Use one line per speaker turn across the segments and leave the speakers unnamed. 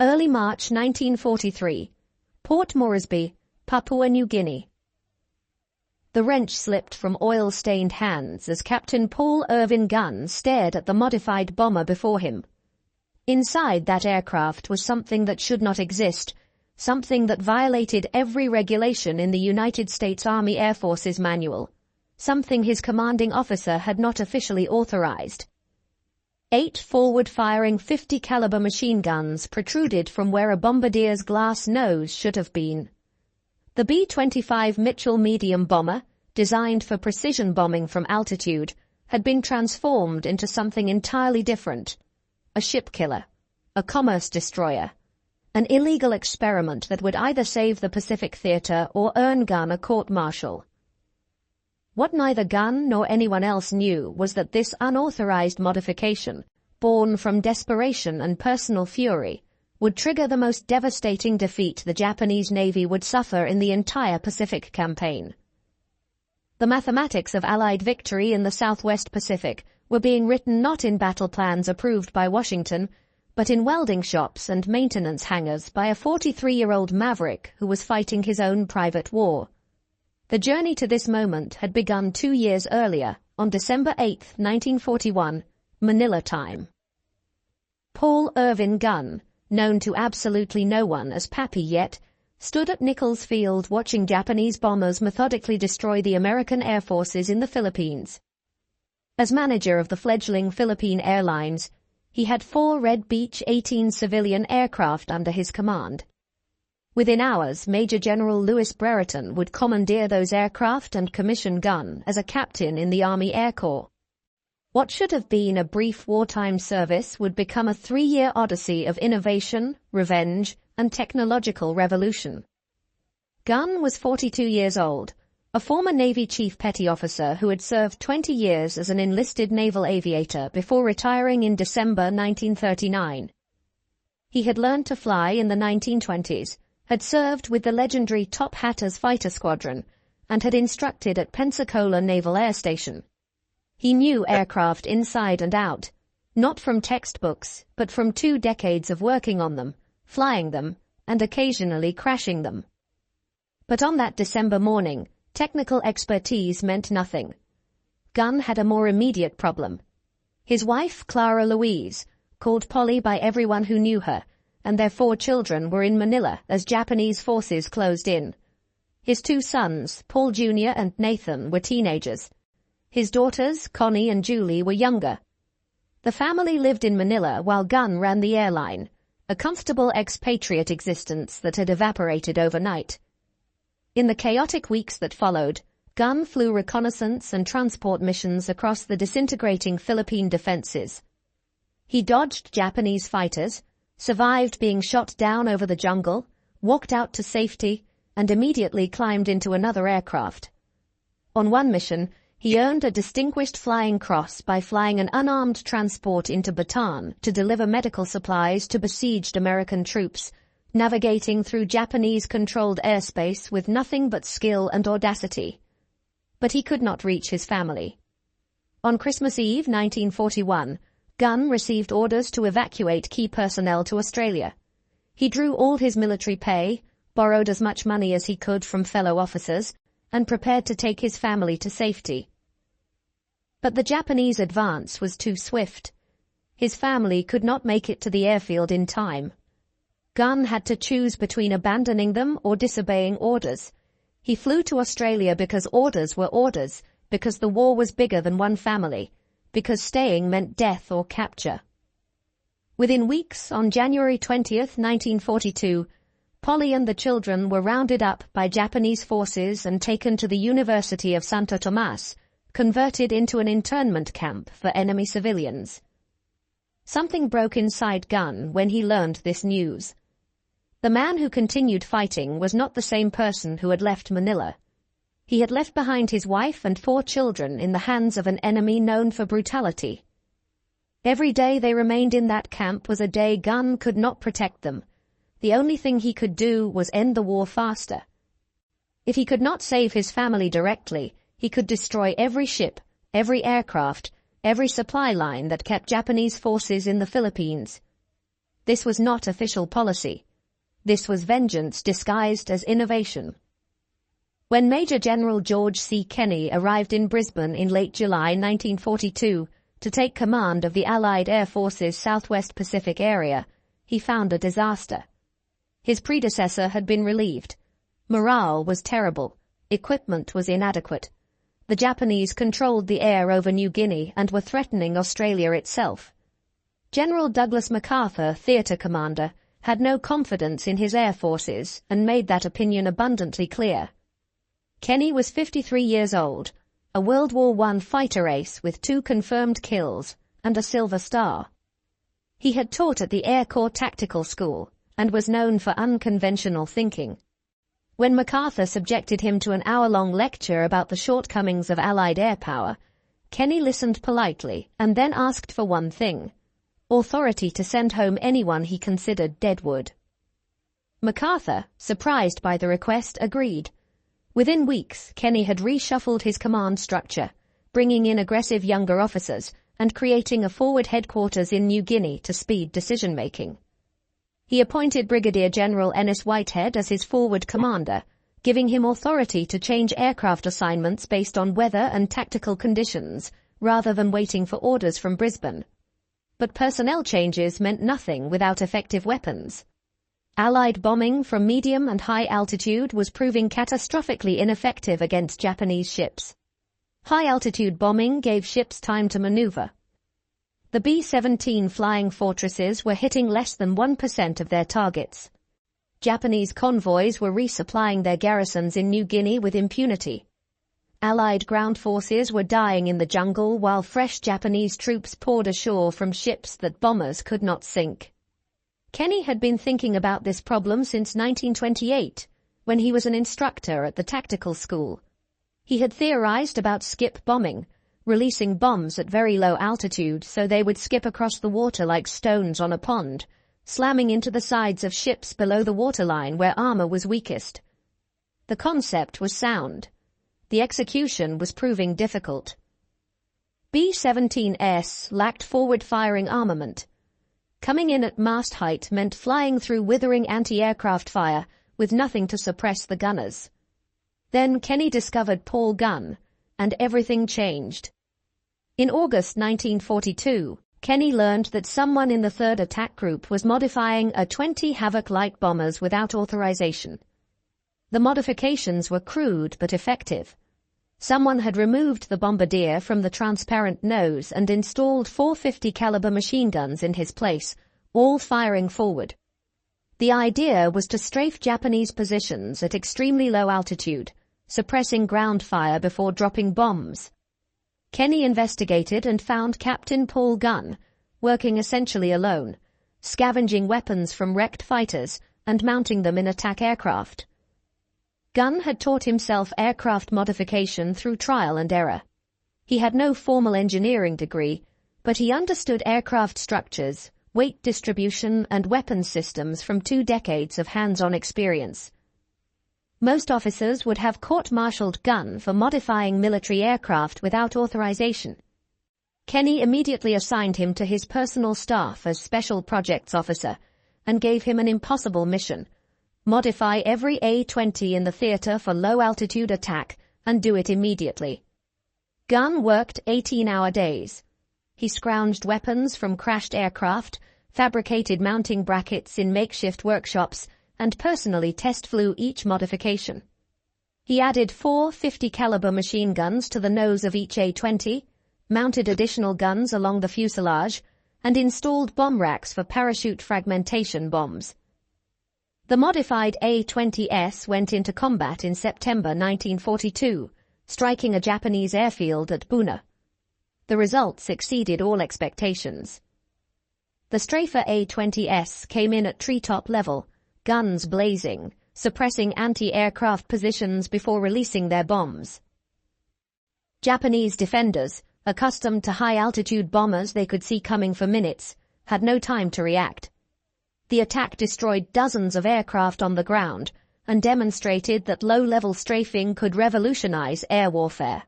Early March 1943. Port Moresby, Papua New Guinea. The wrench slipped from oil-stained hands as Captain Paul Irvin Gunn stared at the modified bomber before him. Inside that aircraft was something that should not exist, something that violated every regulation in the United States Army Air Force's manual, something his commanding officer had not officially authorized. 8 forward-firing 50-caliber machine guns protruded from where a bombardier's glass nose should have been. The B-25 Mitchell medium bomber, designed for precision bombing from altitude, had been transformed into something entirely different. A ship killer, a commerce destroyer, an illegal experiment that would either save the Pacific Theater or earn Gunn a court-martial. What neither Gunn nor anyone else knew was that this unauthorized modification, born from desperation and personal fury, would trigger the most devastating defeat the Japanese Navy would suffer in the entire Pacific campaign. The mathematics of Allied victory in the Southwest Pacific were being written not in battle plans approved by Washington, but in welding shops and maintenance hangars by a 43-year-old maverick who was fighting his own private war. The journey to this moment had begun 2 years earlier, on December 8, 1941, Manila time. Paul Irvin Gunn, known to absolutely no one as Pappy yet, stood at Nichols Field watching Japanese bombers methodically destroy the American Air Forces in the Philippines. As manager of the fledgling Philippine Airlines, he had 4 Red Beach 18 civilian aircraft under his command. Within hours, Major General Louis Brereton would commandeer those aircraft and commission Gunn as a captain in the Army Air Corps. What should have been a brief wartime service would become a 3-year odyssey of innovation, revenge, and technological revolution. Gunn was 42 years old, a former Navy Chief Petty Officer who had served 20 years as an enlisted naval aviator before retiring in December 1939. He had learned to fly in the 1920s, had served with the legendary Top Hatters Fighter Squadron, and had instructed at Pensacola Naval Air Station. He knew aircraft inside and out, not from textbooks, but from 2 decades of working on them, flying them, and occasionally crashing them. But on that December morning, technical expertise meant nothing. Gunn had a more immediate problem. His wife, Clara Louise, called Polly by everyone who knew her, and their 4 children were in Manila as Japanese forces closed in. His 2 sons, Paul Jr. and Nathan, were teenagers. His daughters, Connie and Julie, were younger. The family lived in Manila while Gunn ran the airline, a comfortable expatriate existence that had evaporated overnight. In the chaotic weeks that followed, Gunn flew reconnaissance and transport missions across the disintegrating Philippine defenses. He dodged Japanese fighters, survived being shot down over the jungle, walked out to safety, and immediately climbed into another aircraft. On one mission, he earned a Distinguished Flying Cross by flying an unarmed transport into Bataan to deliver medical supplies to besieged American troops, navigating through Japanese-controlled airspace with nothing but skill and audacity. But he could not reach his family. On Christmas Eve 1941, Gunn received orders to evacuate key personnel to Australia. He drew all his military pay, borrowed as much money as he could from fellow officers, and prepared to take his family to safety. But the Japanese advance was too swift. His family could not make it to the airfield in time. Gunn had to choose between abandoning them or disobeying orders. He flew to Australia because orders were orders, because the war was bigger than one family, because staying meant death or capture. Within weeks, on January 20th, 1942, Polly and the children were rounded up by Japanese forces and taken to the University of Santo Tomas, converted into an internment camp for enemy civilians. Something broke inside Gunn when he learned this news. The man who continued fighting was not the same person who had left Manila. He had left behind his wife and 4 children in the hands of an enemy known for brutality. Every day they remained in that camp was a day Gunn could not protect them. The only thing he could do was end the war faster. If he could not save his family directly, he could destroy every ship, every aircraft, every supply line that kept Japanese forces in the Philippines. This was not official policy. This was vengeance disguised as innovation. When Major General George C. Kenney arrived in Brisbane in late July 1942 to take command of the Allied Air Force's Southwest Pacific area, he found a disaster. His predecessor had been relieved. Morale was terrible. Equipment was inadequate. The Japanese controlled the air over New Guinea and were threatening Australia itself. General Douglas MacArthur, theatre commander, had no confidence in his air forces and made that opinion abundantly clear. Kenny was 53 years old, a World War I fighter ace with 2 confirmed kills and a Silver Star. He had taught at the Air Corps Tactical School and was known for unconventional thinking. When MacArthur subjected him to an hour-long lecture about the shortcomings of Allied air power, Kenny listened politely and then asked for one thing: authority to send home anyone he considered deadwood. MacArthur, surprised by the request, agreed. Within weeks, Kenny had reshuffled his command structure, bringing in aggressive younger officers and creating a forward headquarters in New Guinea to speed decision-making. He appointed Brigadier General Ennis Whitehead as his forward commander, giving him authority to change aircraft assignments based on weather and tactical conditions, rather than waiting for orders from Brisbane. But personnel changes meant nothing without effective weapons. Allied bombing from medium and high altitude was proving catastrophically ineffective against Japanese ships. High-altitude bombing gave ships time to maneuver. The B-17 flying fortresses were hitting less than 1% of their targets. Japanese convoys were resupplying their garrisons in New Guinea with impunity. Allied ground forces were dying in the jungle while fresh Japanese troops poured ashore from ships that bombers could not sink. Kenny had been thinking about this problem since 1928, when he was an instructor at the tactical school. He had theorized about skip bombing, releasing bombs at very low altitude so they would skip across the water like stones on a pond, slamming into the sides of ships below the waterline where armor was weakest. The concept was sound. The execution was proving difficult. B-17s lacked forward-firing armament. Coming in at mast height meant flying through withering anti-aircraft fire with nothing to suppress the gunners. Then Kenny discovered Paul Gunn, and everything changed. In August 1942, Kenny learned that someone in the 3rd Attack Group was modifying a 20 Havoc light bombers without authorization. The modifications were crude but effective. Someone had removed the bombardier from the transparent nose and installed 450 caliber machine guns in his place, all firing forward. The idea was to strafe Japanese positions at extremely low altitude, suppressing ground fire before dropping bombs. Kenny investigated and found Captain Paul Gunn, working essentially alone, scavenging weapons from wrecked fighters and mounting them in attack aircraft. Gunn had taught himself aircraft modification through trial and error. He had no formal engineering degree, but he understood aircraft structures, weight distribution, and weapons systems from 2 decades of hands-on experience. Most officers would have court-martialed Gunn for modifying military aircraft without authorization. Kenny immediately assigned him to his personal staff as Special Projects Officer and gave him an impossible mission: modify every A-20 in the theater for low-altitude attack and do it immediately. Gunn worked 18-hour days. He scrounged weapons from crashed aircraft, fabricated mounting brackets in makeshift workshops, and personally test flew each modification. He added 4 50 caliber machine guns to the nose of each A-20, mounted additional guns along the fuselage, and installed bomb racks for parachute fragmentation bombs. The modified A-20S went into combat in September 1942, striking a Japanese airfield at Buna. The results exceeded all expectations. The Strafer A-20S came in at treetop level, guns blazing, suppressing anti-aircraft positions before releasing their bombs. Japanese defenders, accustomed to high-altitude bombers they could see coming for minutes, had no time to react. The attack destroyed dozens of aircraft on the ground and demonstrated that low-level strafing could revolutionize air warfare.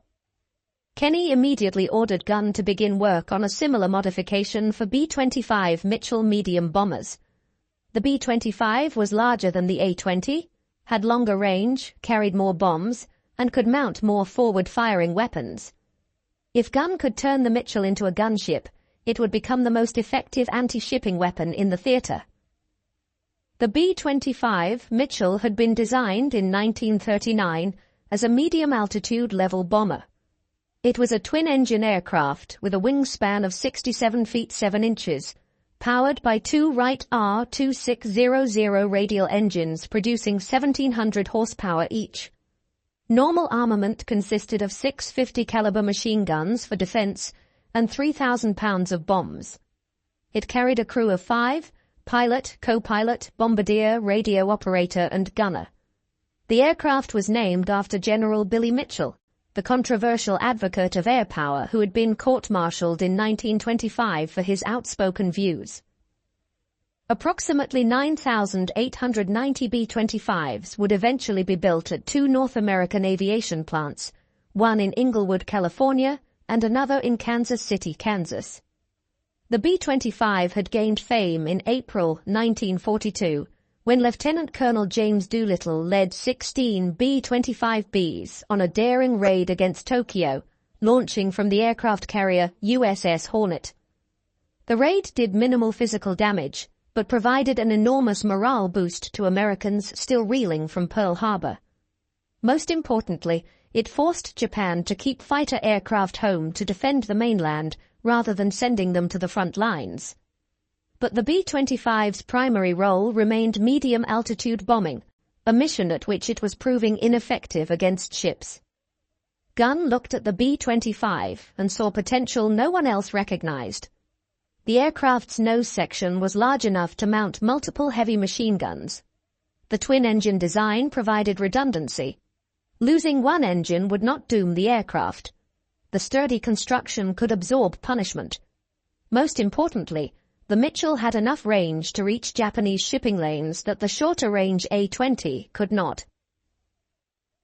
Kenny immediately ordered Gunn to begin work on a similar modification for B-25 Mitchell medium bombers, The B-25 was larger than the A-20, had longer range, carried more bombs, and could mount more forward-firing weapons. If Gunn could turn the Mitchell into a gunship, it would become the most effective anti-shipping weapon in the theater. The B-25 Mitchell had been designed in 1939 as a medium-altitude level bomber. It was a twin-engine aircraft with a wingspan of 67 feet 7 inches, powered by two Wright R-2600 radial engines producing 1,700 horsepower each. Normal armament consisted of 650 caliber machine guns for defense and 3,000 pounds of bombs. It carried a crew of 5, pilot, co-pilot, bombardier, radio operator, and gunner. The aircraft was named after General Billy Mitchell, the controversial advocate of air power who had been court-martialed in 1925 for his outspoken views. Approximately 9,890 B-25s would eventually be built at two North American aviation plants, one in Inglewood, California, and another in Kansas City, Kansas. The B-25 had gained fame in April 1942, when Lieutenant Colonel James Doolittle led 16 B-25Bs on a daring raid against Tokyo, launching from the aircraft carrier USS Hornet. The raid did minimal physical damage, but provided an enormous morale boost to Americans still reeling from Pearl Harbor. Most importantly, it forced Japan to keep fighter aircraft home to defend the mainland rather than sending them to the front lines. But the B-25's primary role remained medium-altitude bombing, a mission at which it was proving ineffective against ships. Gunn looked at the B-25 and saw potential no one else recognized. The aircraft's nose section was large enough to mount multiple heavy machine guns. The twin-engine design provided redundancy. Losing one engine would not doom the aircraft. The sturdy construction could absorb punishment. Most importantly, the Mitchell had enough range to reach Japanese shipping lanes that the shorter-range A-20 could not.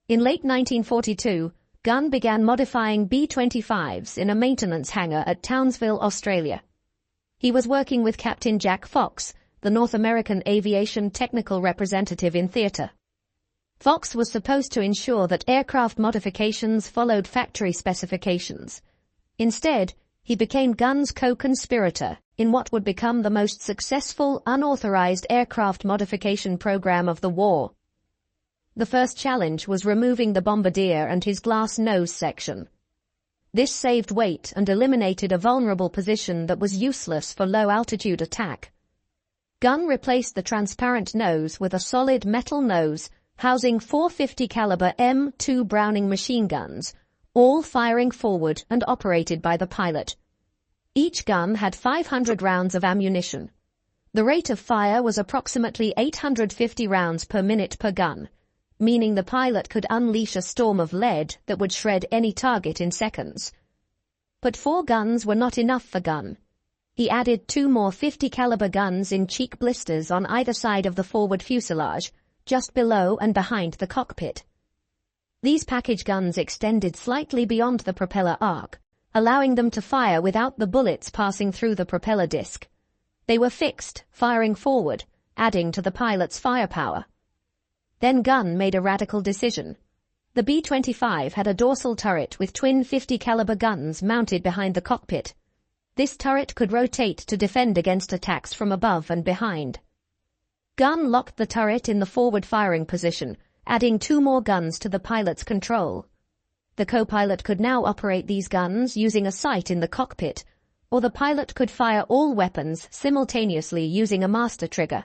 In late 1942, Gunn began modifying B-25s in a maintenance hangar at Townsville, Australia. He was working with Captain Jack Fox, the North American aviation technical representative in theater. Fox was supposed to ensure that aircraft modifications followed factory specifications. Instead, he became Gunn's co-conspirator in what would become the most successful unauthorized aircraft modification program of the war. The first challenge was removing the bombardier and his glass nose section. This saved weight and eliminated a vulnerable position that was useless for low-altitude attack. Gunn replaced the transparent nose with a solid metal nose housing 450 caliber M2 Browning machine guns, all firing forward and operated by the pilot. Each gun had 500 rounds of ammunition. The rate of fire was approximately 850 rounds per minute per gun, meaning the pilot could unleash a storm of lead that would shred any target in seconds. But 4 guns were not enough for Gunn. He added 2 more 50 caliber guns in cheek blisters on either side of the forward fuselage, just below and behind the cockpit. These package guns extended slightly beyond the propeller arc, allowing them to fire without the bullets passing through the propeller disc. They were fixed, firing forward, adding to the pilot's firepower. Then Gunn made a radical decision. The B-25 had a dorsal turret with twin 50 caliber guns mounted behind the cockpit. This turret could rotate to defend against attacks from above and behind. Gunn locked the turret in the forward firing position, adding 2 more guns to the pilot's control. The co-pilot could now operate these guns using a sight in the cockpit, or the pilot could fire all weapons simultaneously using a master trigger.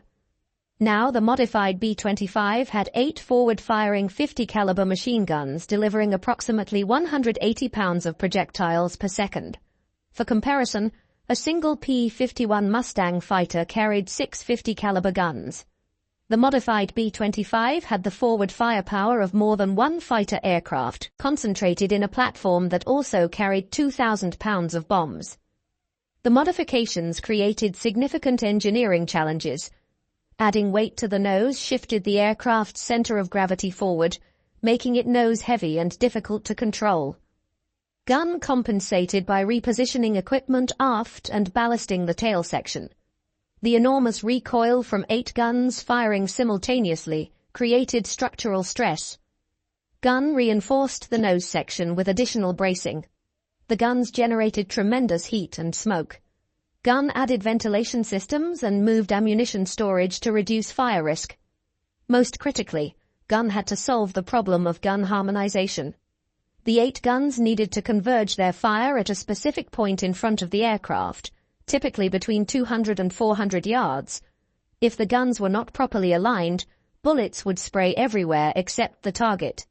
Now the modified B-25 had 8 forward-firing 50 caliber machine guns delivering approximately 180 pounds of projectiles per second. For comparison, a single P-51 Mustang fighter carried 6 50 caliber guns. The modified B-25 had the forward firepower of more than one fighter aircraft, concentrated in a platform that also carried 2,000 pounds of bombs. The modifications created significant engineering challenges. Adding weight to the nose shifted the aircraft's center of gravity forward, making it nose-heavy and difficult to control. Gunn compensated by repositioning equipment aft and ballasting the tail section. The enormous recoil from 8 guns firing simultaneously created structural stress. Gun reinforced the nose section with additional bracing. The guns generated tremendous heat and smoke. Gun added ventilation systems and moved ammunition storage to reduce fire risk. Most critically, Gun had to solve the problem of gun harmonization. The 8 guns needed to converge their fire at a specific point in front of the aircraft, typically between 200 and 400 yards. If the guns were not properly aligned, bullets would spray everywhere except the target.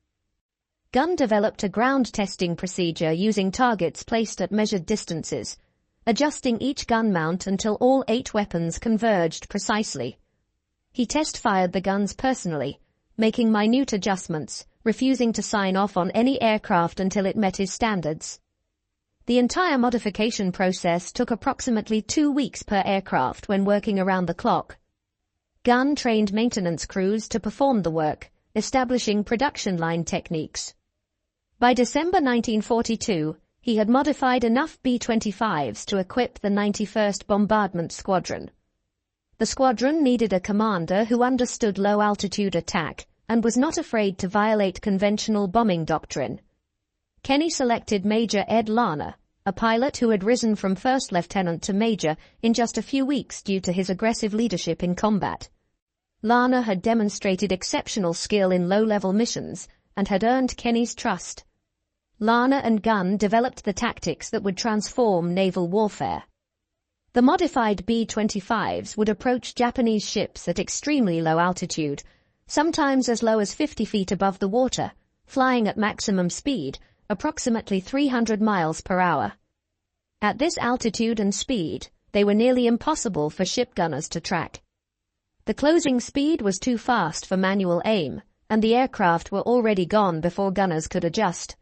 Gun developed a ground testing procedure using targets placed at measured distances, adjusting each gun mount until all 8 weapons converged precisely. He test-fired the guns personally, making minute adjustments, refusing to sign off on any aircraft until it met his standards. The entire modification process took approximately 2 weeks per aircraft when working around the clock. Gun trained maintenance crews to perform the work, establishing production line techniques. By December 1942, he had modified enough B-25s to equip the 91st Bombardment Squadron. The squadron needed a commander who understood low-altitude attack and was not afraid to violate conventional bombing doctrine. Kenny selected Major Ed Larner, a pilot who had risen from first lieutenant to major in just a few weeks due to his aggressive leadership in combat. Larner had demonstrated exceptional skill in low-level missions and had earned Kenny's trust. Larner and Gunn developed the tactics that would transform naval warfare. The modified B-25s would approach Japanese ships at extremely low altitude, sometimes as low as 50 feet above the water, flying at maximum speed, approximately 300 miles per hour. At this altitude and speed, they were nearly impossible for ship gunners to track. The closing speed was too fast for manual aim, and the aircraft were already gone before gunners could adjust.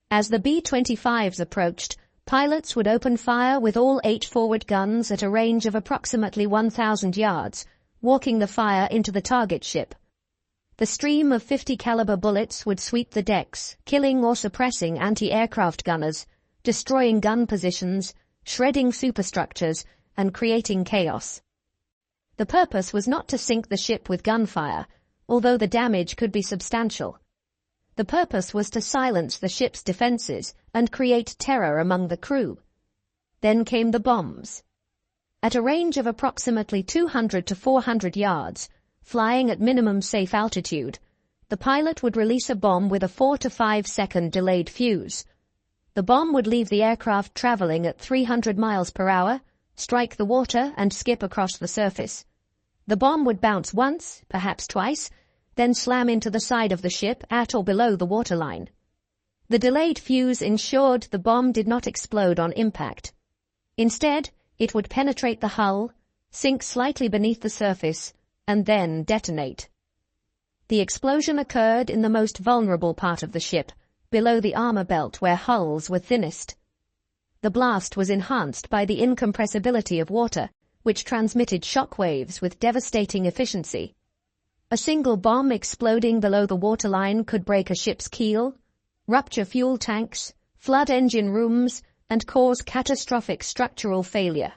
As the B-25s approached, pilots would open fire with all 8 forward guns at a range of approximately 1,000 yards, walking the fire into the target ship. The stream of 50 caliber bullets would sweep the decks, killing or suppressing anti-aircraft gunners, destroying gun positions, shredding superstructures, and creating chaos. The purpose was not to sink the ship with gunfire, although the damage could be substantial. The purpose was to silence the ship's defenses and create terror among the crew. Then came the bombs. At a range of approximately 200 to 400 yards, flying at minimum safe altitude, the pilot would release a bomb with a 4 to 5 second delayed fuse. The bomb would leave the aircraft traveling at 300 miles per hour, strike the water, and skip across the surface. The bomb would bounce once, perhaps twice, then slam into the side of the ship at or below the waterline. The delayed fuse ensured the bomb did not explode on impact. Instead, it would penetrate the hull, sink slightly beneath the surface, and then detonate. The explosion occurred in the most vulnerable part of the ship, below the armor belt where hulls were thinnest. The blast was enhanced by the incompressibility of water, which transmitted shock waves with devastating efficiency. A single bomb exploding below the waterline could break a ship's keel, rupture fuel tanks, flood engine rooms, and cause catastrophic structural failure.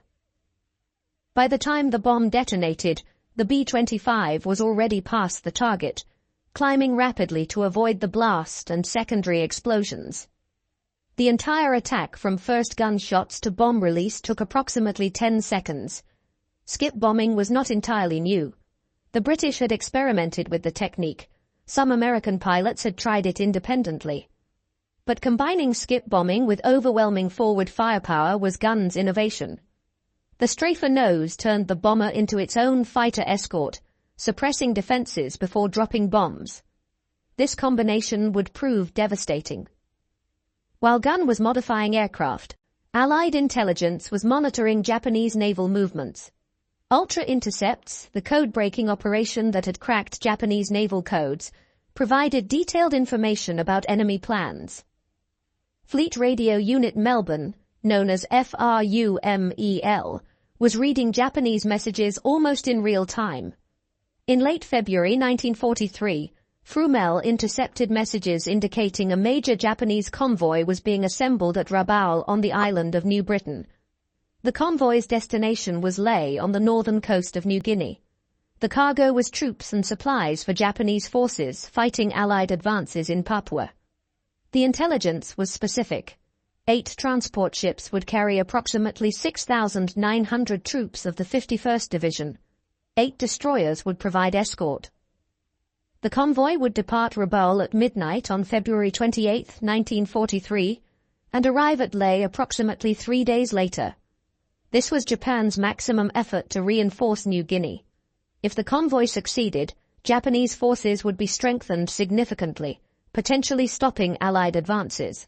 By the time the bomb detonated, the B-25 was already past the target, climbing rapidly to avoid the blast and secondary explosions. The entire attack from first gunshots to bomb release took approximately 10 seconds. Skip bombing was not entirely new. The British had experimented with the technique. Some American pilots had tried it independently. But combining skip bombing with overwhelming forward firepower was Gunn's innovation. The strafer nose turned the bomber into its own fighter escort, suppressing defenses before dropping bombs. This combination would prove devastating. While Gunn was modifying aircraft, Allied intelligence was monitoring Japanese naval movements. Ultra Intercepts, the code-breaking operation that had cracked Japanese naval codes, provided detailed information about enemy plans. Fleet Radio Unit Melbourne, known as FRUMEL, was reading Japanese messages almost in real time. In late February 1943, FRUMEL intercepted messages indicating a major Japanese convoy was being assembled at Rabaul on the island of New Britain. The convoy's destination was Lae on the northern coast of New Guinea. The cargo was troops and supplies for Japanese forces fighting Allied advances in Papua. The intelligence was specific. 8 transport ships would carry approximately 6,900 troops of the 51st Division. 8 destroyers would provide escort. The convoy would depart Rabaul at midnight on February 28, 1943, and arrive at Lae approximately 3 days later. This was Japan's maximum effort to reinforce New Guinea. If the convoy succeeded, Japanese forces would be strengthened significantly, potentially stopping Allied advances.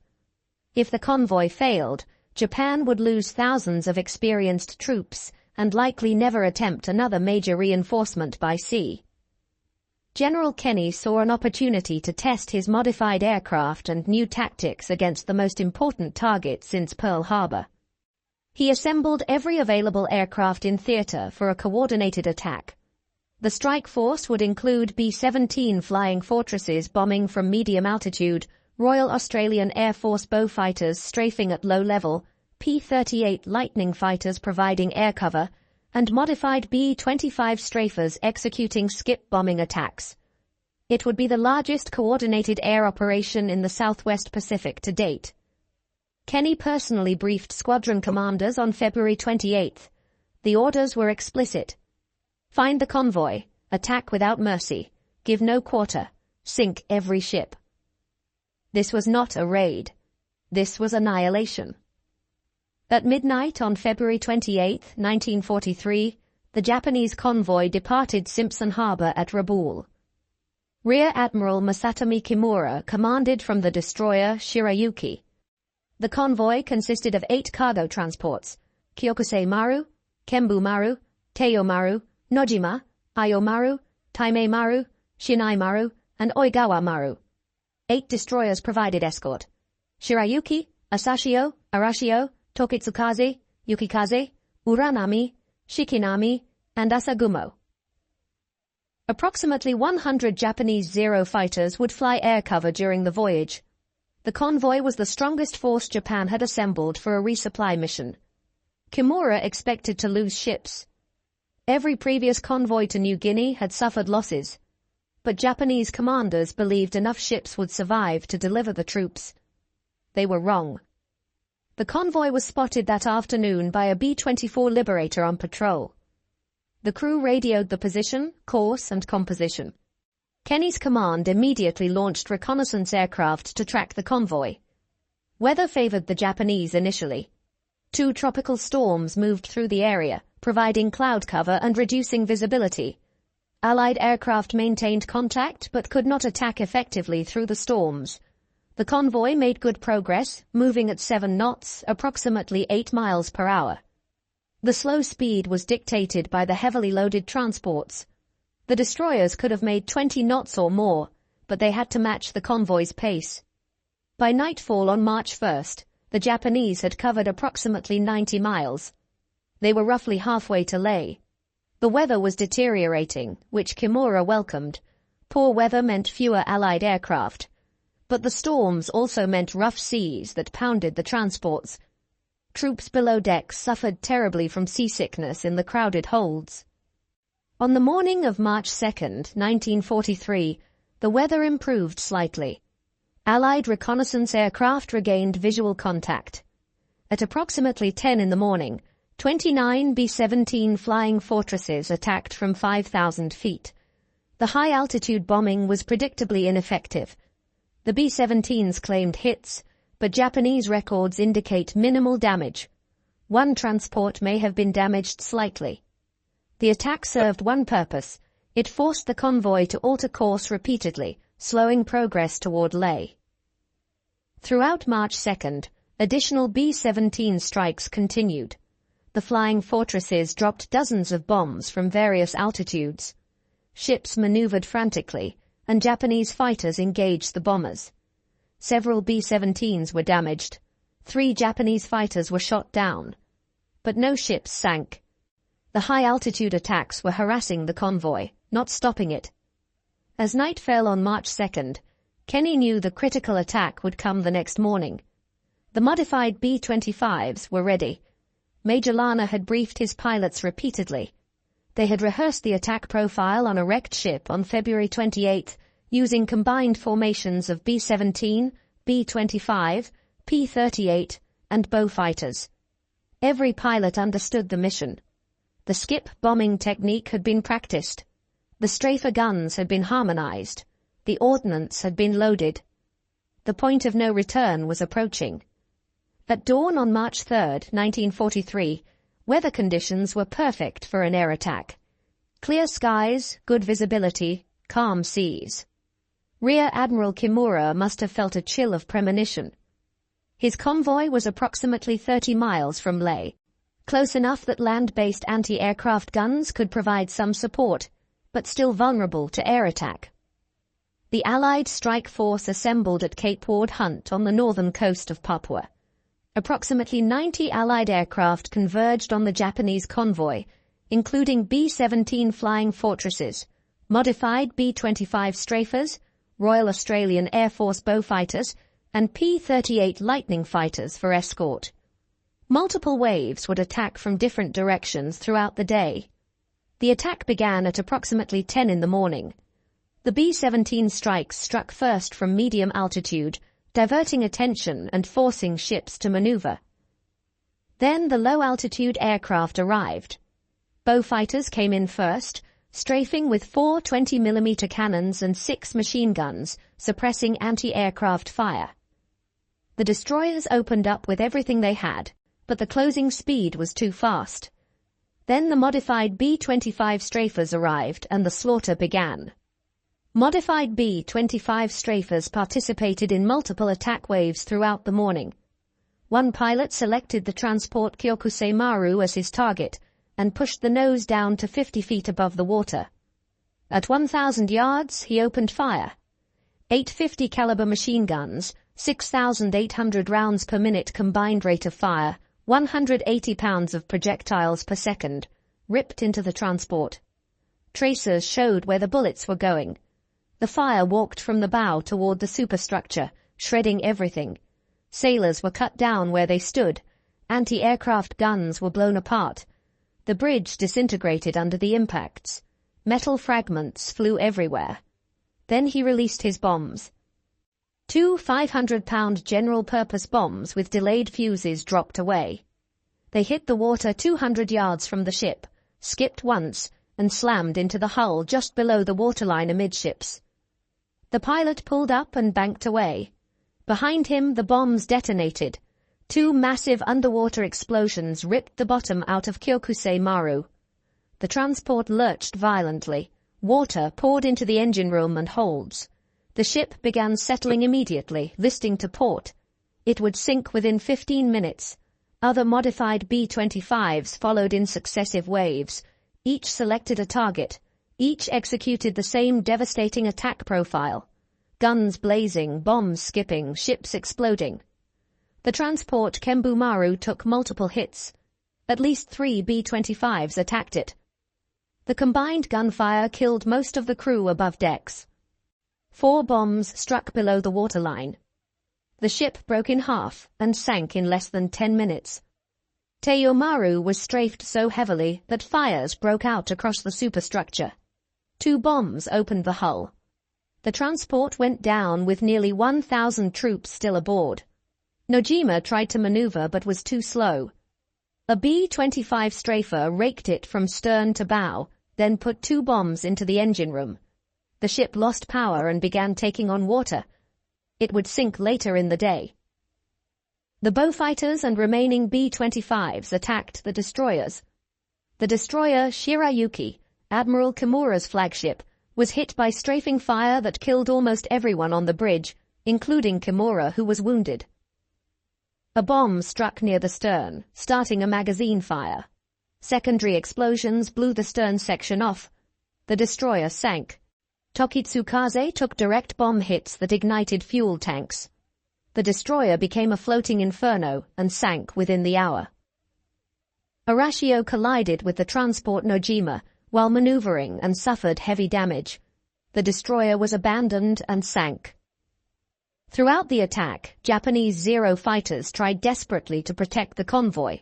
If the convoy failed, Japan would lose thousands of experienced troops and likely never attempt another major reinforcement by sea. General Kenny saw an opportunity to test his modified aircraft and new tactics against the most important target since Pearl Harbor. He assembled every available aircraft in theater for a coordinated attack. The strike force would include B-17 Flying Fortresses bombing from medium altitude, Royal Australian Air Force Beaufighters strafing at low level, P-38 Lightning fighters providing air cover, and modified B-25 strafers executing skip bombing attacks. It would be the largest coordinated air operation in the Southwest Pacific to date. Kenny personally briefed squadron commanders on February 28. The orders were explicit. Find the convoy, attack without mercy, give no quarter, sink every ship. This was not a raid. This was annihilation. At midnight on February 28, 1943, the Japanese convoy departed Simpson Harbor at Rabaul. Rear Admiral Masatomi Kimura commanded from the destroyer Shirayuki. The convoy consisted of 8 cargo transports, Kyokusei Maru, Kembu Maru, Teiyo Maru, Nojima, Ayo Maru, Taimei Maru, Shinai Maru, and Oigawa Maru. 8 destroyers provided escort. Shirayuki, Asashio, Arashio, Tokitsukaze, Yukikaze, Uranami, Shikinami, and Asagumo. Approximately 100 Japanese Zero fighters would fly air cover during the voyage. The convoy was the strongest force Japan had assembled for a resupply mission. Kimura expected to lose ships. Every previous convoy to New Guinea had suffered losses, but Japanese commanders believed enough ships would survive to deliver the troops. They were wrong. The convoy was spotted that afternoon by a B-24 Liberator on patrol. The crew radioed the position, course, and composition. Kenny's command immediately launched reconnaissance aircraft to track the convoy. Weather favored the Japanese initially. 2 tropical storms moved through the area, providing cloud cover and reducing visibility. Allied aircraft maintained contact but could not attack effectively through the storms. The convoy made good progress, moving at 7 knots, approximately 8 miles per hour. The slow speed was dictated by the heavily loaded transports. The destroyers could have made 20 knots or more, but they had to match the convoy's pace. By nightfall on March 1st, the Japanese had covered approximately 90 miles. They were roughly halfway to Lae. The weather was deteriorating, which Kimura welcomed. Poor weather meant fewer Allied aircraft. But the storms also meant rough seas that pounded the transports. Troops below decks suffered terribly from seasickness in the crowded holds. On the morning of March 2, 1943, the weather improved slightly. Allied reconnaissance aircraft regained visual contact. At approximately 10 in the morning, 29 B-17 Flying Fortresses attacked from 5,000 feet. The high-altitude bombing was predictably ineffective. The B-17s claimed hits, but Japanese records indicate minimal damage. 1 transport may have been damaged slightly. The attack served one purpose. It forced the convoy to alter course repeatedly, slowing progress toward Lae. Throughout March 2nd, additional B-17 strikes continued. The Flying Fortresses dropped dozens of bombs from various altitudes. Ships maneuvered frantically, and Japanese fighters engaged the bombers. Several B-17s were damaged. 3 Japanese fighters were shot down. But no ships sank. The high-altitude attacks were harassing the convoy, not stopping it. As night fell on March 2nd, Kenny knew the critical attack would come the next morning. The modified B-25s were ready. Major Lana had briefed his pilots repeatedly. They had rehearsed the attack profile on a wrecked ship on February 28, using combined formations of B-17, B-25, P-38, and bow fighters. Every pilot understood the mission. The skip bombing technique had been practiced. The strafer guns had been harmonized. The ordnance had been loaded. The point of no return was approaching. At dawn on March 3, 1943, weather conditions were perfect for an air attack. Clear skies, good visibility, calm seas. Rear Admiral Kimura must have felt a chill of premonition. His convoy was approximately 30 miles from Leh, close enough that land-based anti-aircraft guns could provide some support, but still vulnerable to air attack. The Allied strike force assembled at Cape Ward Hunt on the northern coast of Papua. Approximately 90 Allied aircraft converged on the Japanese convoy, including B-17 Flying Fortresses, modified B-25 strafers, Royal Australian Air Force bow fighters, and P-38 Lightning fighters for escort. Multiple waves would attack from different directions throughout the day. The attack began at approximately 10 in the morning. The B-17 strikes struck first from medium altitude, diverting attention and forcing ships to maneuver. Then the low-altitude aircraft arrived. Bow fighters came in first, strafing with 4 20mm cannons and 6 machine guns, suppressing anti-aircraft fire. The destroyers opened up with everything they had, but the closing speed was too fast. Then the modified B-25 strafers arrived and the slaughter began. Modified B-25 strafers participated in multiple attack waves throughout the morning. One pilot selected the transport Kyokusei Maru as his target and pushed the nose down to 50 feet above the water. At 1,000 yards, he opened fire. 850 caliber machine guns, 6,800 rounds per minute combined rate of fire, 180 pounds of projectiles per second, ripped into the transport. Tracers showed where the bullets were going. The fire walked from the bow toward the superstructure, shredding everything. Sailors were cut down where they stood. Anti-aircraft guns were blown apart. The bridge disintegrated under the impacts. Metal fragments flew everywhere. Then he released his bombs. 2 500-pound general-purpose bombs with delayed fuses dropped away. They hit the water 200 yards from the ship, skipped once, and slammed into the hull just below the waterline amidships. The pilot pulled up and banked away. Behind him, the bombs detonated. 2 massive underwater explosions ripped the bottom out of Kyokusei Maru. The transport lurched violently. Water poured into the engine room and holds. The ship began settling immediately, listing to port. It would sink within 15 minutes. Other modified B-25s followed in successive waves. Each selected a target. Each executed the same devastating attack profile. Guns blazing, bombs skipping, ships exploding. The transport Kembu Maru took multiple hits. At least 3 B-25s attacked it. The combined gunfire killed most of the crew above decks. 4 bombs struck below the waterline. The ship broke in half and sank in less than 10 minutes. Teiyo Maru was strafed so heavily that fires broke out across the superstructure. 2 bombs opened the hull. The transport went down with nearly 1,000 troops still aboard. Nojima tried to maneuver but was too slow. A B-25 strafer raked it from stern to bow, then put 2 bombs into the engine room. The ship lost power and began taking on water. It would sink later in the day. The bow fighters and remaining B-25s attacked the destroyers. The destroyer Shirayuki, Admiral Kimura's flagship, was hit by strafing fire that killed almost everyone on the bridge, including Kimura, who was wounded. A bomb struck near the stern, starting a magazine fire. Secondary explosions blew the stern section off. The destroyer sank. Tokitsukaze took direct bomb hits that ignited fuel tanks. The destroyer became a floating inferno and sank within the hour. Arashio collided with the transport Nojima while maneuvering and suffered heavy damage. The destroyer was abandoned and sank. Throughout the attack, Japanese Zero fighters tried desperately to protect the convoy.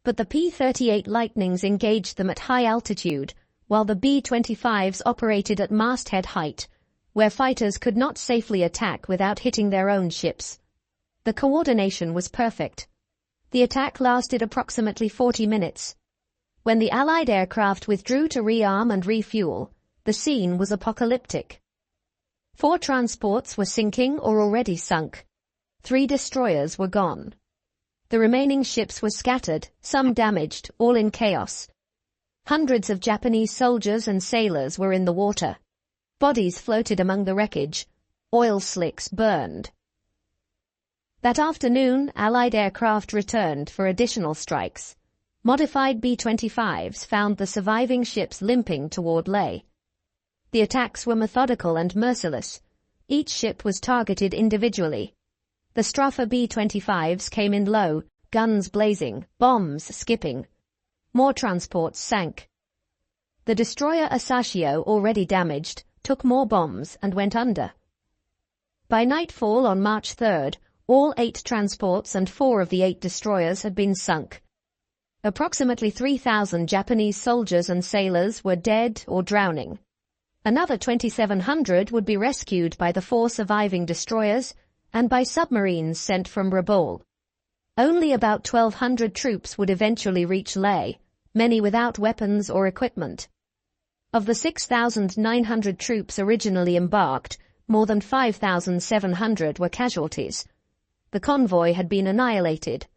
but the P-38 Lightnings engaged them at high altitude, while the B-25s operated at masthead height, where fighters could not safely attack without hitting their own ships. The coordination was perfect. The attack lasted approximately 40 minutes. When the Allied aircraft withdrew to rearm and refuel, the scene was apocalyptic. 4 transports were sinking or already sunk. 3 destroyers were gone. The remaining ships were scattered, some damaged, all in chaos. Hundreds of Japanese soldiers and sailors were in the water. Bodies floated among the wreckage. Oil slicks burned. That afternoon, Allied aircraft returned for additional strikes. Modified B-25s found the surviving ships limping toward Leh. The attacks were methodical and merciless. Each ship was targeted individually. The Straffer B-25s came in low, guns blazing, bombs skipping. More transports sank. The destroyer Asashio, already damaged, took more bombs and went under. By nightfall on March 3rd, all 8 transports and 4 of the 8 destroyers had been sunk. Approximately 3,000 Japanese soldiers and sailors were dead or drowning. Another 2,700 would be rescued by the 4 surviving destroyers and by submarines sent from Rabaul. Only about 1,200 troops would eventually reach Leh, many without weapons or equipment. Of the 6,900 troops originally embarked, more than 5,700 were casualties. The convoy had been annihilated.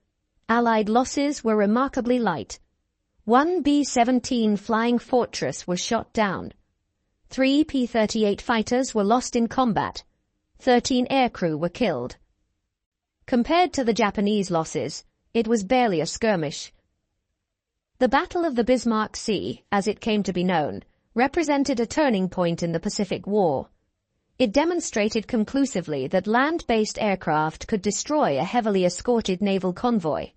Allied losses were remarkably light. 1 B-17 Flying Fortress was shot down. 3 P-38 fighters were lost in combat. 13 aircrew were killed. Compared to the Japanese losses, it was barely a skirmish. The Battle of the Bismarck Sea, as it came to be known, represented a turning point in the Pacific War. It demonstrated conclusively that land-based aircraft could destroy a heavily escorted naval convoy.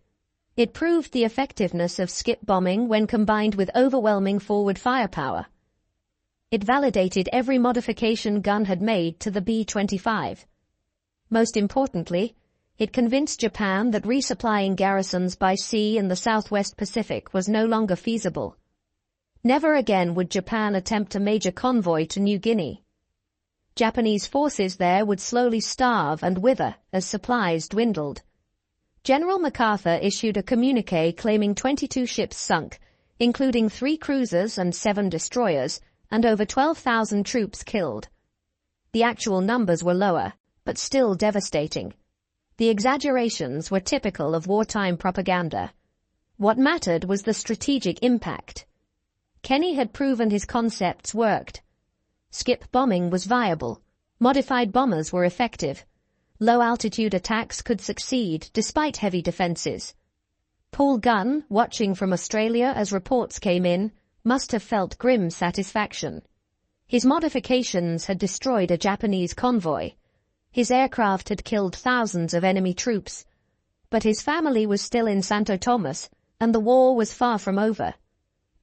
It proved the effectiveness of skip bombing when combined with overwhelming forward firepower. It validated every modification gun had made to the B-25. Most importantly, it convinced Japan that resupplying garrisons by sea in the Southwest Pacific was no longer feasible. Never again would Japan attempt a major convoy to New Guinea. Japanese forces there would slowly starve and wither as supplies dwindled. General MacArthur issued a communique claiming 22 ships sunk, including 3 cruisers and 7 destroyers, and over 12,000 troops killed. The actual numbers were lower, but still devastating. The exaggerations were typical of wartime propaganda. What mattered was the strategic impact. Kenny had proven his concepts worked. Skip bombing was viable. Modified bombers were effective. Low-altitude attacks could succeed despite heavy defenses. Paul Gunn, watching from Australia as reports came in, must have felt grim satisfaction. His modifications had destroyed a Japanese convoy. His aircraft had killed thousands of enemy troops. But his family was still in Santo Tomas, and the war was far from over.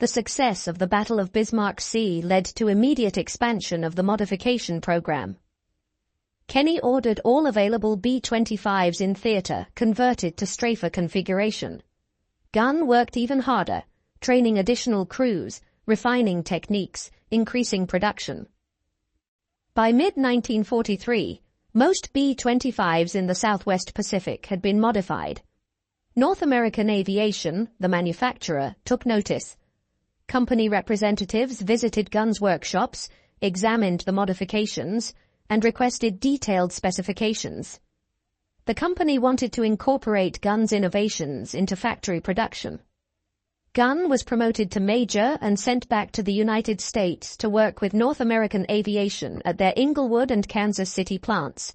The success of the Battle of Bismarck Sea led to immediate expansion of the modification program. Kenny ordered all available B-25s in theater converted to Strafer configuration. Gunn worked even harder, training additional crews, refining techniques, increasing production. By mid-1943, most B-25s in the Southwest Pacific had been modified. North American Aviation, the manufacturer, took notice. Company representatives visited Gunn's workshops, examined the modifications, and requested detailed specifications. The company wanted to incorporate Gunn's innovations into factory production. Gunn was promoted to major and sent back to the United States to work with North American Aviation at their Inglewood and Kansas City plants.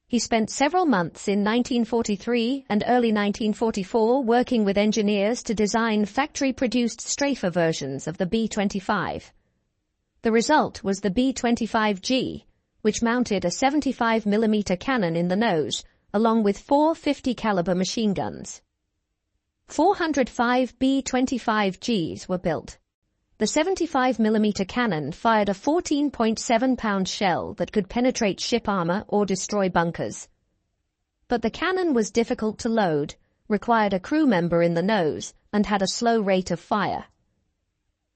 He spent several months in 1943 and early 1944 working with engineers to design factory-produced Strafer versions of the B-25. The result was the B-25G, which mounted a 75mm cannon in the nose, along with 4 50-caliber machine guns. 405 B-25Gs were built. The 75mm cannon fired a 14.7-pound shell that could penetrate ship armor or destroy bunkers. But the cannon was difficult to load, required a crew member in the nose, and had a slow rate of fire.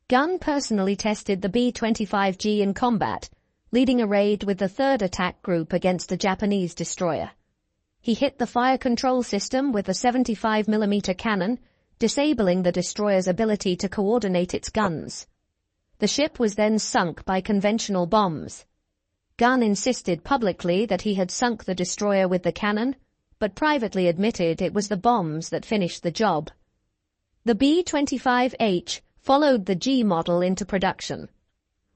Gunn personally tested the B-25G in combat, leading a raid with the 3rd Attack Group against a Japanese destroyer. He hit the fire control system with a 75mm cannon, disabling the destroyer's ability to coordinate its guns. The ship was then sunk by conventional bombs. Gunn insisted publicly that he had sunk the destroyer with the cannon, but privately admitted it was the bombs that finished the job. The B-25H followed the G model into production.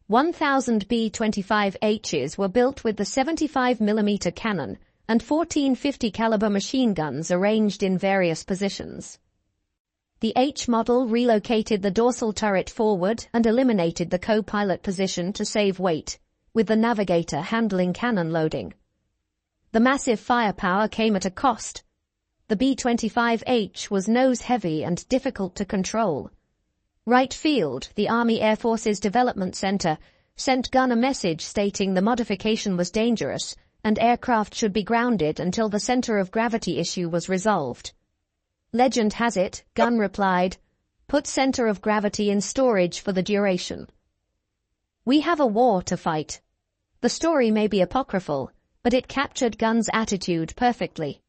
1,000 B-25Hs were built with the 75mm cannon and 14 50-caliber machine guns arranged in various positions. The H model relocated the dorsal turret forward and eliminated the co-pilot position to save weight, with the navigator handling cannon loading. The massive firepower came at a cost. The B-25H was nose-heavy and difficult to control. Wright Field, the Army Air Forces Development Center, sent Gunn a message stating the modification was dangerous and aircraft should be grounded until the center of gravity issue was resolved. Legend has it, Gunn replied, "Put center of gravity in storage for the duration. We have a war to fight." The story may be apocryphal, but it captured Gunn's attitude perfectly.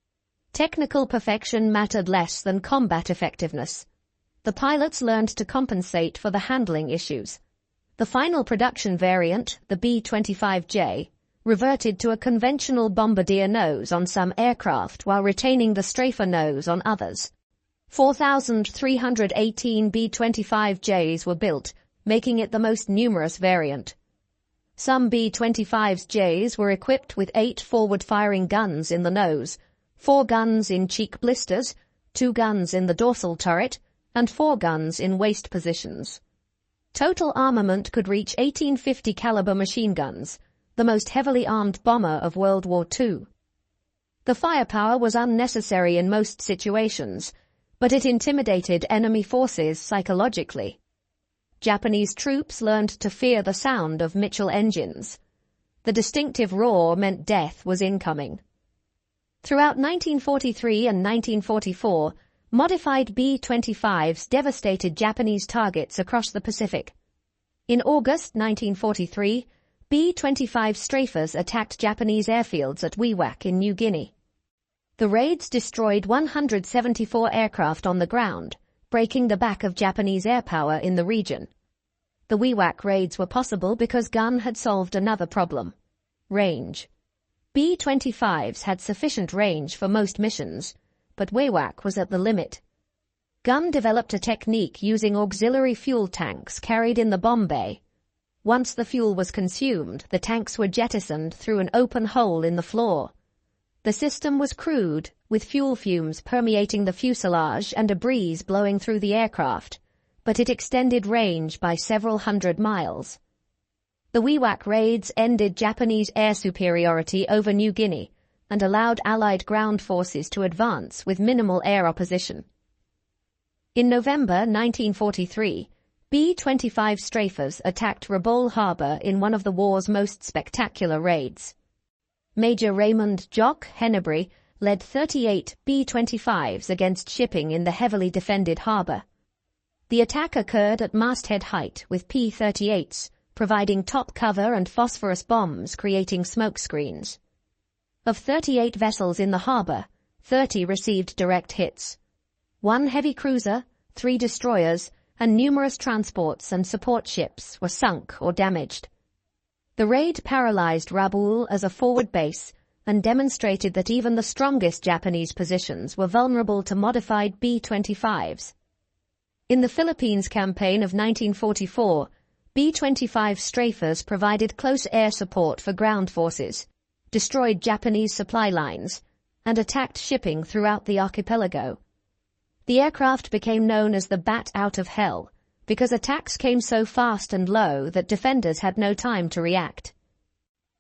Technical perfection mattered less than combat effectiveness. The pilots learned to compensate for the handling issues. The final production variant, the B-25J, reverted to a conventional bombardier nose on some aircraft while retaining the strafer nose on others. 4,318 B-25Js were built, making it the most numerous variant. Some B-25Js were equipped with 8 forward-firing guns in the nose, 4 guns in cheek blisters, 2 guns in the dorsal turret, and 4 guns in waist positions. Total armament could reach 18 50-caliber machine guns, the most heavily armed bomber of World War II. The firepower was unnecessary in most situations, but it intimidated enemy forces psychologically. Japanese troops learned to fear the sound of Mitchell engines. The distinctive roar meant death was incoming. Throughout 1943 and 1944, modified B-25s devastated Japanese targets across the Pacific. In August 1943, B-25 strafers attacked Japanese airfields at WWII in New Guinea. The raids destroyed 174 aircraft on the ground, breaking the back of Japanese air power in the region. The WWII raids were possible because Gunn had solved another problem: range. B-25s had sufficient range for most missions, but WWII was at the limit. Gunn developed a technique using auxiliary fuel tanks carried in the bomb bay. Once the fuel was consumed, the tanks were jettisoned through an open hole in the floor. The system was crude, with fuel fumes permeating the fuselage and a breeze blowing through the aircraft, but it extended range by several hundred miles. The WWII raids ended Japanese air superiority over New Guinea and allowed Allied ground forces to advance with minimal air opposition. In November 1943, B-25 strafers attacked Rabaul Harbor in one of the war's most spectacular raids. Major Raymond "Jock" Hennebrey led 38 B-25s against shipping in the heavily defended harbor. The attack occurred at masthead height with P-38s, providing top cover and phosphorus bombs creating smoke screens. Of 38 vessels in the harbor, 30 received direct hits. 1 heavy cruiser, 3 destroyers, and numerous transports and support ships were sunk or damaged. The raid paralyzed Rabaul as a forward base and demonstrated that even the strongest Japanese positions were vulnerable to modified B-25s. In the Philippines campaign of 1944, B-25 strafers provided close air support for ground forces, destroyed Japanese supply lines, and attacked shipping throughout the archipelago. The aircraft became known as the Bat Out of Hell because attacks came so fast and low that defenders had no time to react.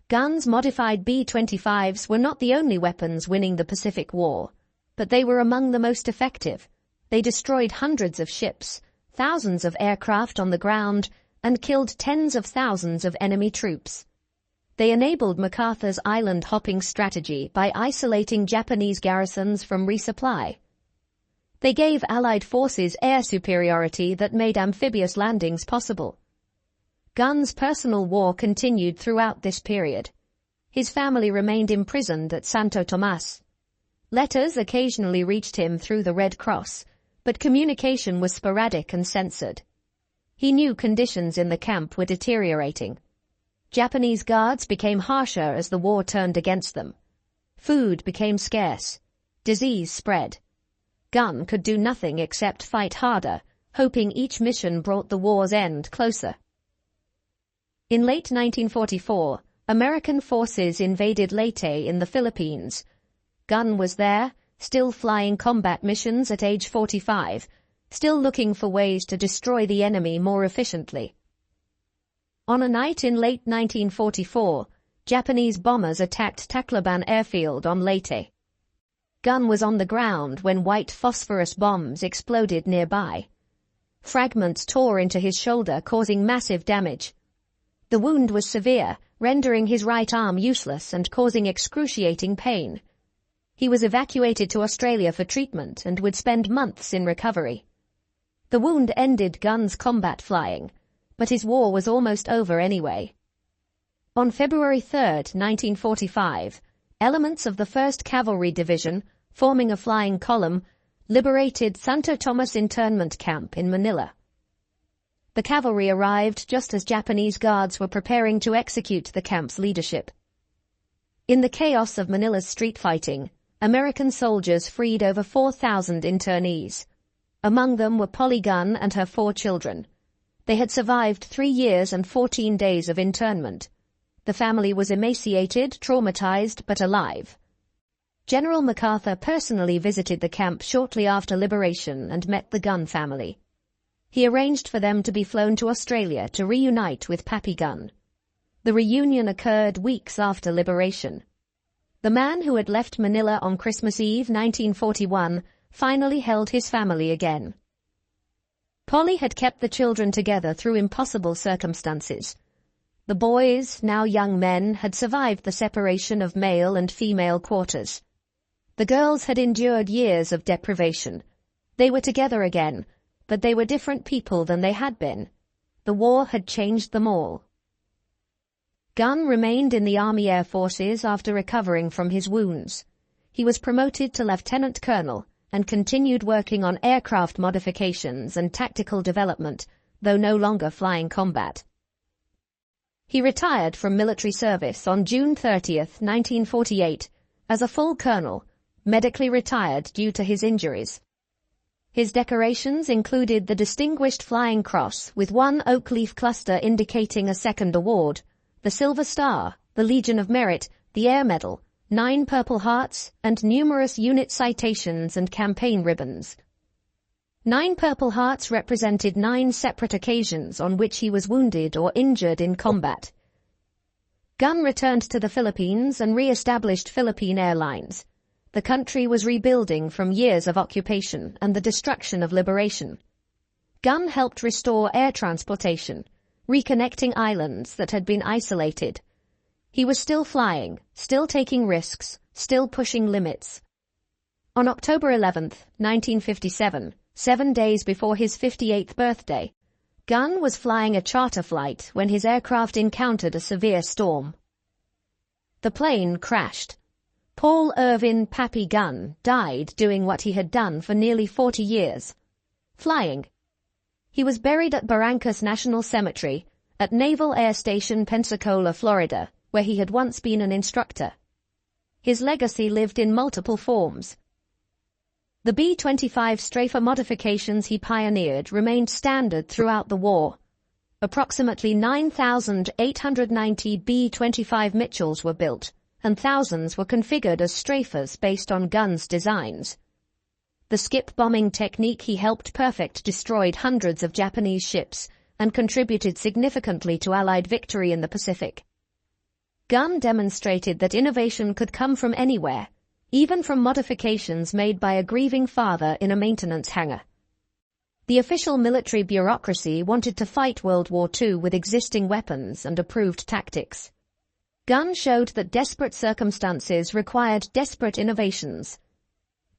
Gunn's modified B-25s were not the only weapons winning the Pacific War, but they were among the most effective. They destroyed hundreds of ships, thousands of aircraft on the ground, and killed tens of thousands of enemy troops. They enabled MacArthur's island-hopping strategy by isolating Japanese garrisons from resupply. They gave Allied forces air superiority that made amphibious landings possible. Gunn's personal war continued throughout this period. His family remained imprisoned at Santo Tomas. Letters occasionally reached him through the Red Cross, but communication was sporadic and censored. He knew conditions in the camp were deteriorating. Japanese guards became harsher as the war turned against them. Food became scarce. Disease spread. Gunn could do nothing except fight harder, hoping each mission brought the war's end closer. In late 1944, American forces invaded Leyte in the Philippines. Gunn was there, still flying combat missions at age 45, still looking for ways to destroy the enemy more efficiently. On a night in late 1944, Japanese bombers attacked Tacloban airfield on Leyte. Gunn was on the ground when white phosphorus bombs exploded nearby. Fragments tore into his shoulder, causing massive damage. The wound was severe, rendering his right arm useless and causing excruciating pain. He was evacuated to Australia for treatment and would spend months in recovery. The wound ended Gunn's combat flying, but his war was almost over anyway. On February 3, 1945, elements of the 1st Cavalry Division, forming a flying column, liberated Santo Tomas internment camp in Manila. The cavalry arrived just as Japanese guards were preparing to execute the camp's leadership. In the chaos of Manila's street fighting, American soldiers freed over 4,000 internees. Among them were Polly Gunn and her 4 children. They had survived 3 years and 14 days of internment. The family was emaciated, traumatized, but alive. General MacArthur personally visited the camp shortly after liberation and met the Gunn family. He arranged for them to be flown to Australia to reunite with Pappy Gunn. The reunion occurred weeks after liberation. The man who had left Manila on Christmas Eve 1941 finally held his family again. Polly had kept the children together through impossible circumstances. The boys, now young men, had survived the separation of male and female quarters. The girls had endured years of deprivation. They were together again, but they were different people than they had been. The war had changed them all. Gunn remained in the Army Air Forces after recovering from his wounds. He was promoted to lieutenant colonel and continued working on aircraft modifications and tactical development, though no longer flying combat. He retired from military service on June 30, 1948, as a full colonel, medically retired due to his injuries. His decorations included the Distinguished Flying Cross with 1 oak leaf cluster indicating a second award, the Silver Star, the Legion of Merit, the Air Medal, 9 Purple Hearts, and numerous unit citations and campaign ribbons. 9 Purple Hearts represented 9 separate occasions on which he was wounded or injured in combat. Gunn returned to the Philippines and re-established Philippine Airlines. The country was rebuilding from years of occupation and the destruction of liberation. Gunn helped restore air transportation, reconnecting islands that had been isolated. He was still flying, still taking risks, still pushing limits. On October 11, 1957, 7 days before his 58th birthday, Gunn was flying a charter flight when his aircraft encountered a severe storm. The plane crashed. Paul Irvin "Pappy" Gunn died doing what he had done for nearly 40 years, flying. He was buried at Barrancas National Cemetery at Naval Air Station Pensacola, Florida, where he had once been an instructor. His legacy lived in multiple forms. The B-25 Strafer modifications he pioneered remained standard throughout the war. Approximately 9,890 B-25 Mitchells were built, and thousands were configured as strafers based on Gunn's designs. The skip bombing technique he helped perfect destroyed hundreds of Japanese ships and contributed significantly to Allied victory in the Pacific. Gunn demonstrated that innovation could come from anywhere, even from modifications made by a grieving father in a maintenance hangar. The official military bureaucracy wanted to fight World War II with existing weapons and approved tactics. Gunn showed that desperate circumstances required desperate innovations.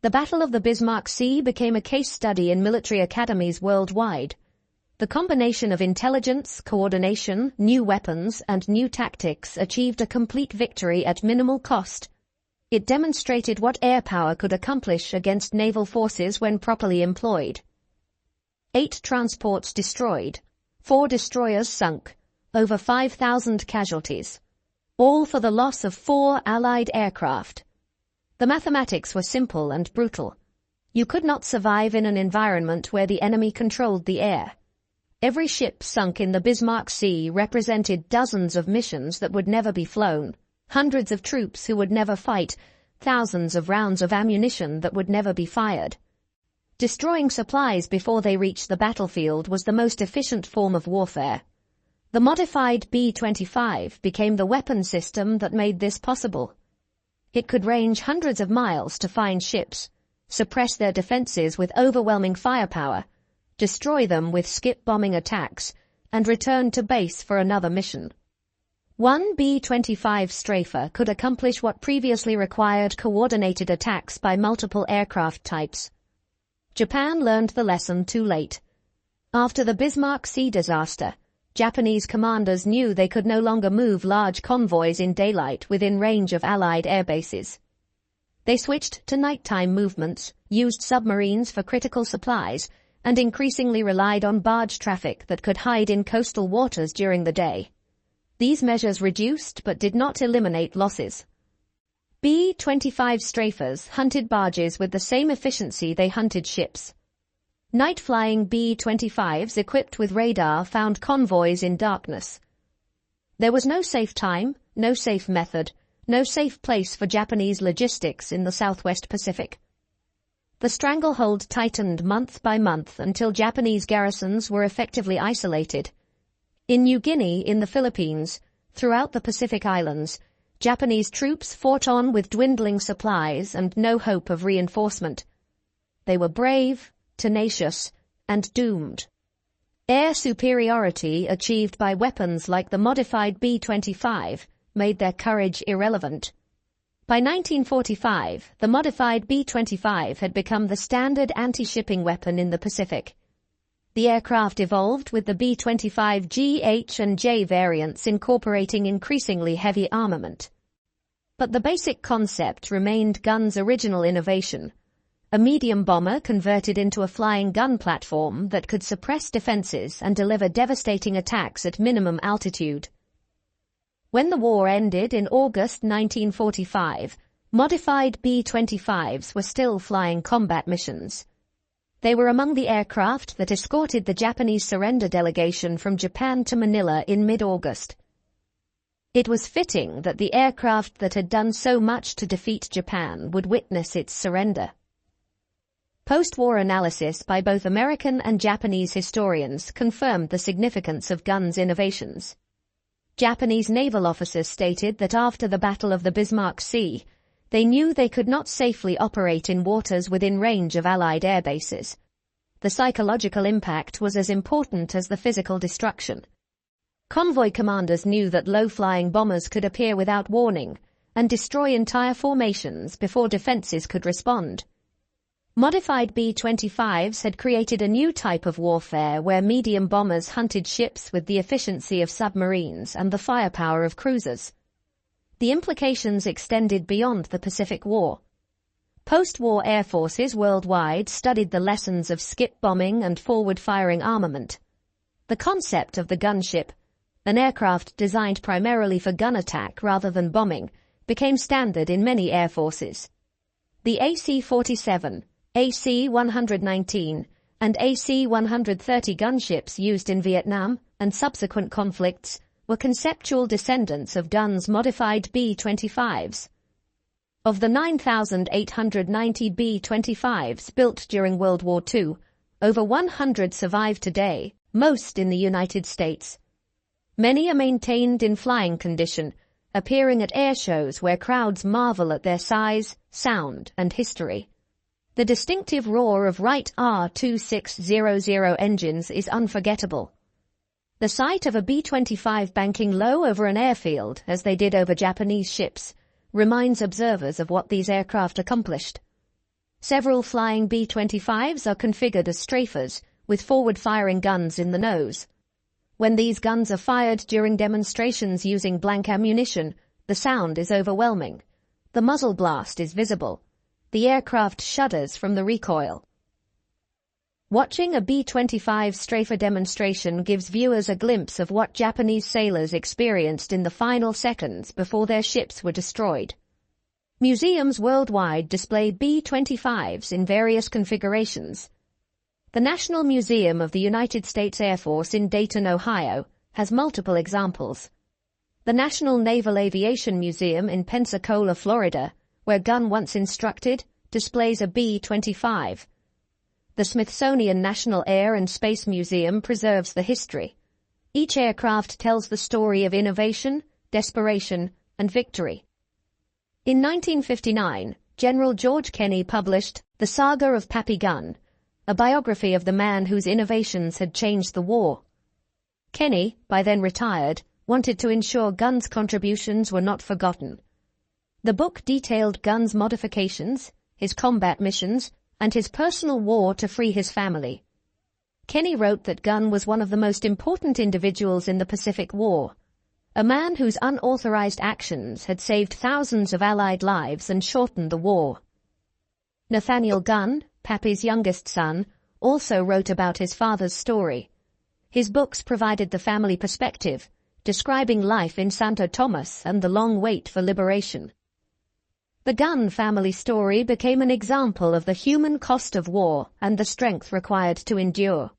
The Battle of the Bismarck Sea became a case study in military academies worldwide. The combination of intelligence, coordination, new weapons, and new tactics achieved a complete victory at minimal cost. It demonstrated what air power could accomplish against naval forces when properly employed. 8 transports destroyed, 4 destroyers sunk, over 5,000 casualties, all for the loss of 4 Allied aircraft. The mathematics were simple and brutal. You could not survive in an environment where the enemy controlled the air. Every ship sunk in the Bismarck Sea represented dozens of missions that would never be flown, hundreds of troops who would never fight, thousands of rounds of ammunition that would never be fired. Destroying supplies before they reached the battlefield was the most efficient form of warfare. The modified B-25 became the weapon system that made this possible. It could range hundreds of miles to find ships, suppress their defenses with overwhelming firepower, destroy them with skip bombing attacks, and return to base for another mission. One B-25 strafer could accomplish what previously required coordinated attacks by multiple aircraft types. Japan learned the lesson too late. After the Bismarck Sea disaster, Japanese commanders knew they could no longer move large convoys in daylight within range of Allied air bases. They switched to nighttime movements, used submarines for critical supplies, and increasingly relied on barge traffic that could hide in coastal waters during the day. These measures reduced but did not eliminate losses. B-25 strafers hunted barges with the same efficiency they hunted ships. Night-flying B-25s equipped with radar found convoys in darkness. There was no safe time, no safe method, no safe place for Japanese logistics in the Southwest Pacific. The stranglehold tightened month by month until Japanese garrisons were effectively isolated. In New Guinea, in the Philippines, throughout the Pacific Islands, Japanese troops fought on with dwindling supplies and no hope of reinforcement. They were brave, tenacious, and doomed. Air superiority achieved by weapons like the modified B-25 made their courage irrelevant. By 1945, the modified B-25 had become the standard anti-shipping weapon in the Pacific. The aircraft evolved with the B-25G, H, and J variants incorporating increasingly heavy armament. But the basic concept remained gun's original innovation, a medium bomber converted into a flying gun platform that could suppress defenses and deliver devastating attacks at minimum altitude. When the war ended in August 1945, modified B-25s were still flying combat missions. They were among the aircraft that escorted the Japanese surrender delegation from Japan to Manila in mid-August. It was fitting that the aircraft that had done so much to defeat Japan would witness its surrender. Post-war analysis by both American and Japanese historians confirmed the significance of guns' innovations. Japanese naval officers stated that after the Battle of the Bismarck Sea, they knew they could not safely operate in waters within range of Allied air bases. The psychological impact was as important as the physical destruction. Convoy commanders knew that low-flying bombers could appear without warning and destroy entire formations before defenses could respond. Modified B-25s had created a new type of warfare where medium bombers hunted ships with the efficiency of submarines and the firepower of cruisers. The implications extended beyond the Pacific War. Post-war air forces worldwide studied the lessons of skip bombing and forward-firing armament. The concept of the gunship, an aircraft designed primarily for gun attack rather than bombing, became standard in many air forces. The AC-47, AC-119, and AC-130 gunships used in Vietnam and subsequent conflicts were conceptual descendants of guns modified B-25s. Of the 9,890 B-25s built during World War II, over 100 survive today, most in the United States. Many are maintained in flying condition, appearing at air shows where crowds marvel at their size, sound, and history. The distinctive roar of Wright R-2600 engines is unforgettable. The sight of a B-25 banking low over an airfield, as they did over Japanese ships, reminds observers of what these aircraft accomplished. Several flying B-25s are configured as strafers, with forward-firing guns in the nose. When these guns are fired during demonstrations using blank ammunition, the sound is overwhelming. The muzzle blast is visible. The aircraft shudders from the recoil. Watching a B-25 strafer demonstration gives viewers a glimpse of what Japanese sailors experienced in the final seconds before their ships were destroyed. Museums worldwide display B-25s in various configurations. The National Museum of the United States Air Force in Dayton, Ohio, has multiple examples. The National Naval Aviation Museum in Pensacola, Florida, where Gunn once instructed, displays a B-25. The Smithsonian National Air and Space Museum preserves the history. Each aircraft tells the story of innovation, desperation, and victory. In 1959, General George Kenney published The Saga of Pappy Gunn, a biography of the man whose innovations had changed the war. Kenney, by then retired, wanted to ensure Gunn's contributions were not forgotten. The book detailed Gunn's modifications, his combat missions, and his personal war to free his family. Kenney wrote that Gunn was one of the most important individuals in the Pacific War, a man whose unauthorized actions had saved thousands of Allied lives and shortened the war. Nathaniel Gunn, Pappy's youngest son, also wrote about his father's story. His books provided the family perspective, describing life in Santo Tomas and the long wait for liberation. The Gunn family story became an example of the human cost of war and the strength required to endure.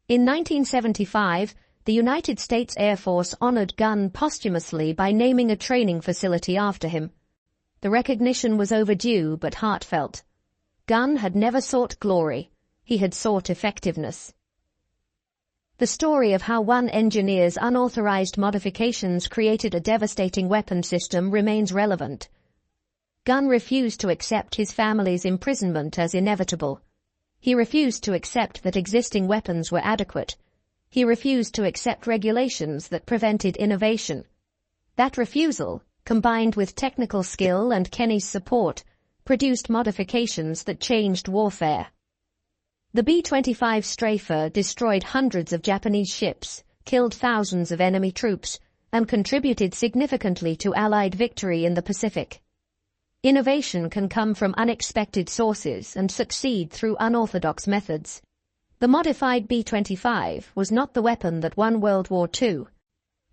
In 1975, the United States Air Force honored Gunn posthumously by naming a training facility after him. The recognition was overdue but heartfelt. Gunn had never sought glory. He had sought effectiveness. The story of how one engineer's unauthorized modifications created a devastating weapon system remains relevant. Gunn refused to accept his family's imprisonment as inevitable. He refused to accept that existing weapons were adequate. He refused to accept regulations that prevented innovation. That refusal, combined with technical skill and Kenney's support, produced modifications that changed warfare. The B-25 strafer destroyed hundreds of Japanese ships, killed thousands of enemy troops, and contributed significantly to Allied victory in the Pacific. Innovation can come from unexpected sources and succeed through unorthodox methods. The modified B-25 was not the weapon that won World War II.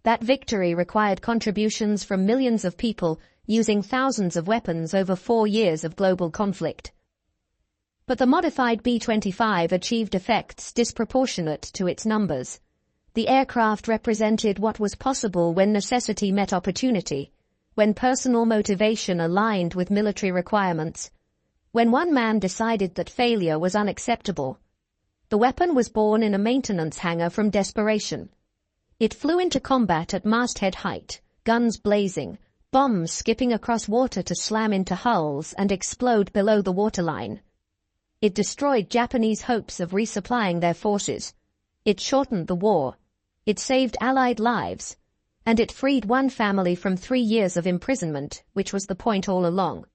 That victory required contributions from millions of people using thousands of weapons over 4 years of global conflict. But the modified B-25 achieved effects disproportionate to its numbers. The aircraft represented what was possible when necessity met opportunity, when personal motivation aligned with military requirements, when one man decided that failure was unacceptable. The weapon was born in a maintenance hangar from desperation. It flew into combat at masthead height, guns blazing, bombs skipping across water to slam into hulls and explode below the waterline. It destroyed Japanese hopes of resupplying their forces. It shortened the war. It saved Allied lives. And it freed one family from 3 years of imprisonment, which was the point all along.